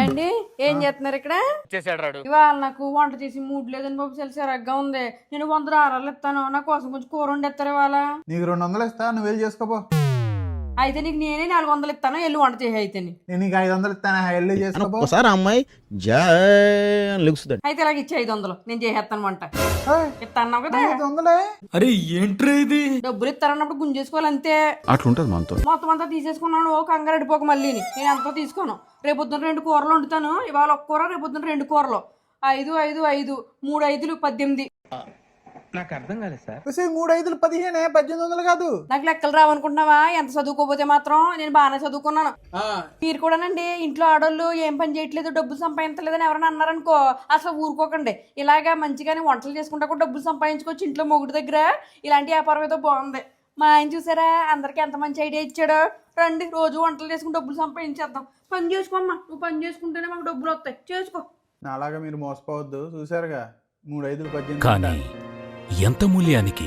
ఏండి ఏం చేస్తున్నారు ఇక్కడ? చేసాడు ఇవాళ నాకు వంట చేసి మూడ్ లేదని బాబు చాలా సరగ్గా ఉంది. నేను 100 ఆరాలు ఇస్తాను, నా కోసం కొంచెం కూర వండేస్తారు ఇవాళ. నీకు 200 ఇస్తా, నువ్వు వెళ్ళి చేసుకోపో. అయితే నీకు నేనే 400 ఇస్తాను, వెళ్ళి వంట చేసి. అయితే నేను నీకు 500 ఇస్తాను, వెళ్ళి చేసుకోపో. ఒకసారి అమ్మాయి లెగుస్తుంది. అయితే ఇలాగ ఇచ్చి 500 నేను చేసేస్తాను వంట. ఏయ్, ఇస్తాను కదా, 500? అరే ఏంట్రా ఇది? డబ్బులు ఇస్తారన్నప్పుడు గుంజేసుకోవాలి అంతే. అట్లుంటది మనతో. మొత్తం అంతా తీసేసుకున్నాను, ఓ కంగారు అడిపోక మళ్ళీ నేను ఎంతో తీసుకోను. రేపొద్దున 2 కూరలు వండుతాను, ఇవాళ 1 కూర, రేపొద్దున 2 కూరలు. 5, 5, 5, 3 5లు 18. నాకు అర్థం కాలేదు సార్. 3 5 15, 1800 కాదు. నాకు లెక్కలు రావనుకుంటున్నావా? ఎంత చదువుకోపోతే మాత్రం నేను బాగానే చదువుకున్నాను. మీరు కూడానండి, ఇంట్లో ఆడోళ్ళు ఏం పని చేయట్లేదు, డబ్బులు సంపాదించలేదని ఎవరైనా అన్నారనుకో, అసలు ఊరుకోకండి. ఇలాగా మంచిగానే వంటలు చేసుకుంటా కూడా డబ్బులు సంపాదించుకోవచ్చు ఇంట్లో మొగుడు దగ్గర. ఇలాంటి వ్యాపారం ఏదో బాగుంది. మా ఆయన చూసారా, అందరికి ఎంత మంచి ఐడియా ఇచ్చాడో. రండి, రోజు వంటలు చేసుకుని డబ్బులు సంపాదించేద్దాం. పని చేసుకోమ్మా, నువ్వు పని చేసుకుంటేనే మాకు డబ్బులు వస్తాయి, చేసుకో. నాలాగా మీరు మోసపోవద్దు, చూసారుగా 3 5 18. కానీ ఎంత మూల్యానికి